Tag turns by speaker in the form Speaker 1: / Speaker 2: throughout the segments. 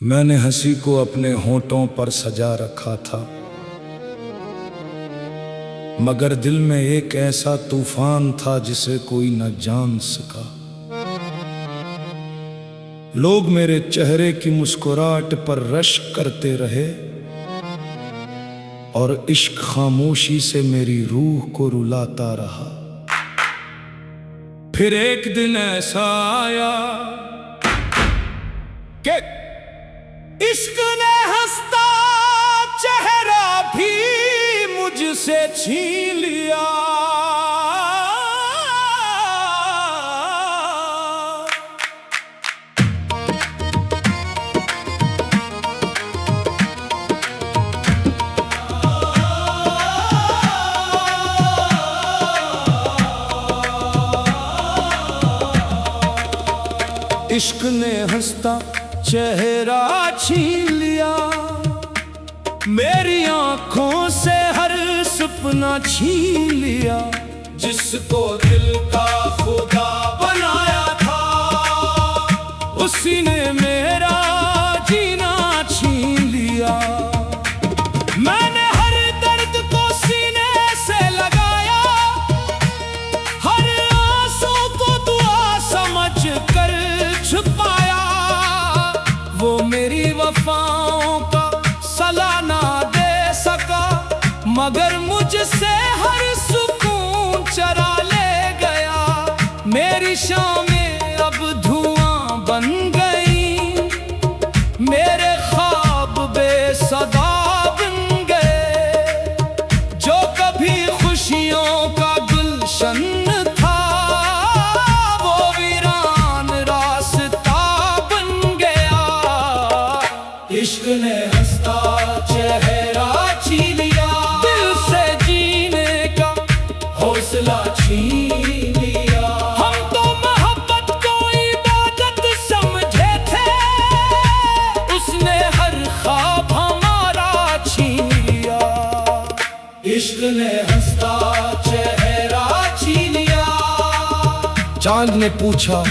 Speaker 1: मैंने हंसी को अपने होंठों पर सजा रखा था, मगर दिल में एक ऐसा तूफान था जिसे कोई न जान सका। लोग मेरे चेहरे की मुस्कुराहट पर रश्क करते रहे और इश्क खामोशी से मेरी रूह को रुलाता रहा। फिर एक दिन ऐसा आया कि इश्क ने हंसता चेहरा भी मुझसे छीन लिया। इश्क ने हंसता चेहरा छीन लिया, मेरी आंखों से हर सपना छीन लिया। जिसको दिल का खुदा बनाया था, उसी ने मेरा जीना छीन लिया। मैंने हर दर्द को सीने से लगाया, हर आंसू को दुआ समझ कर छुपाया। वो मेरी वफाओं का सला ना दे सका, मगर मुझसे हर सुकून चरा ले गया। मेरी शामें अब धुआं बन गई, मेरे ख्वाब बेसदा बन गए। जो कभी खुशियों का गुलशन था, वो वीरान रास्ता बन गया। इश्क ने हंसता चेहरा छीन लिया, दिल से जीने का हौसला छीन लिया। हम तो मोहब्बत को इबादत समझे थे, उसने हर ख्वाब हमारा छीन लिया। इश्क ने हंसता चेहरा छीन लिया। चांद ने पूछा,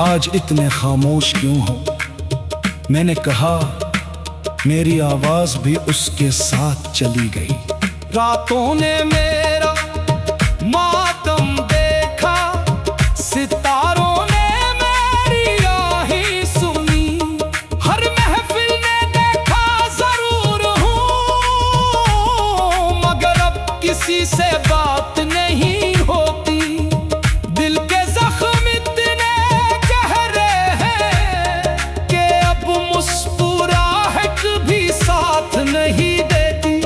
Speaker 1: आज इतने खामोश क्यों हो? मैंने कहा, मेरी आवाज भी उसके साथ चली गई। रातों ने मेरा मातम देखा, सितारों ने मेरी आही सुनी। हर महफिल ने देखा जरूर हूँ, मगर अब किसी से बात नहीं होती। दिल के जख्म इतने गहरे हैं कि अब मुस्कुराहट भी साथ नहीं देती।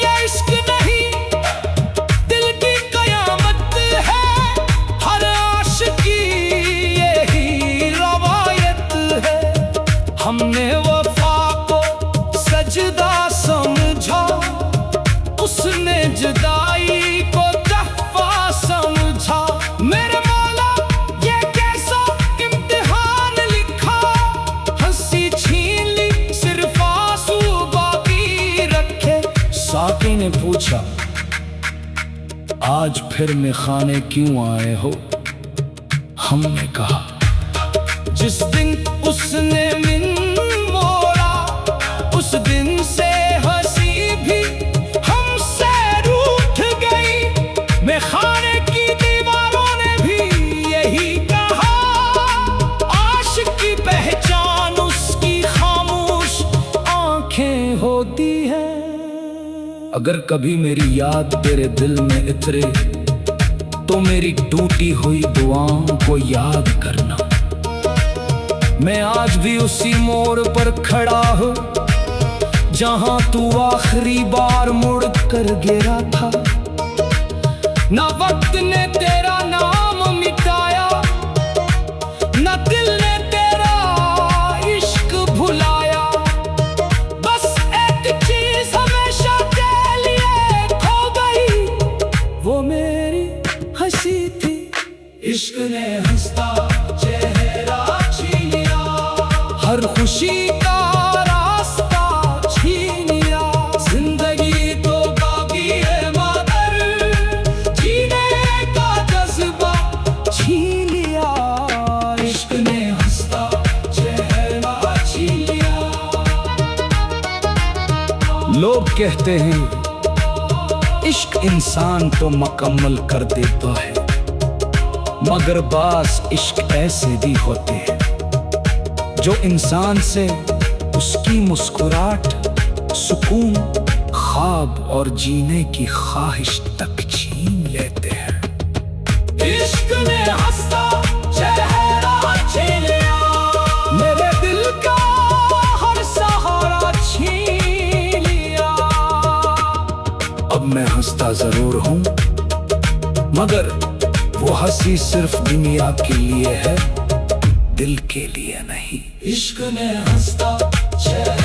Speaker 1: ये इश्क नहीं, दिल की कयामत है। हर आशिकी यही रवायत है। हमने वफा को सजदा समझा, उसने जुदाई को तहफा समझा। मेरे मौला ये कैसा इम्तिहान लिखा, हंसी छीन ली सिर्फ आंसू बाकी रखे। साकी ने पूछा, आज फिर मेखाने क्यों आए हो? हमने कहा, जिस दिन उसने मिन मोड़ा, उस दिन से हंसी भी हमसे रूठ गई। मेखाने की दीवारों ने भी यही कहा, आशिक की पहचान उसकी खामोश आंखें होती हैं। अगर कभी मेरी याद तेरे दिल में इतरे, तो मेरी टूटी हुई दुआओं को याद करना। मैं आज भी उसी मोड़ पर खड़ा हूँ, जहां तू आखिरी बार मुड़ कर गिरा था। ना वक्त ने तेरा नाम मिटाया, ना दिल ने तेरा इश्क भुलाया। बस एक चीज हमेशा के लिए खो गई, वो मेरी हंसी थी। इश्क ने हंसता चेहरा छीन लिया, हर खुशी का रास्ता छीन लिया। जिंदगी तो बाकी है मगर जीने का जज्बा कहते हैं इश्क इंसान तो मुकम्मल कर देता है, मगर बास इश्क ऐसे भी होते हैं जो इंसान से उसकी मुस्कुराहट, सुकून, ख्वाब और जीने की ख्वाहिश तक छीन लेते हैं।
Speaker 2: इश्क ने हंसता चेहरा छीन लिया,
Speaker 1: मेरे दिल का हर सहारा छीन लिया। अब मैं हंसता जरूर हूँ, मगर वो हंसी सिर्फ दुनिया के लिए है, दिल के लिए नहीं।
Speaker 2: इश्क ने हंसता चेहरा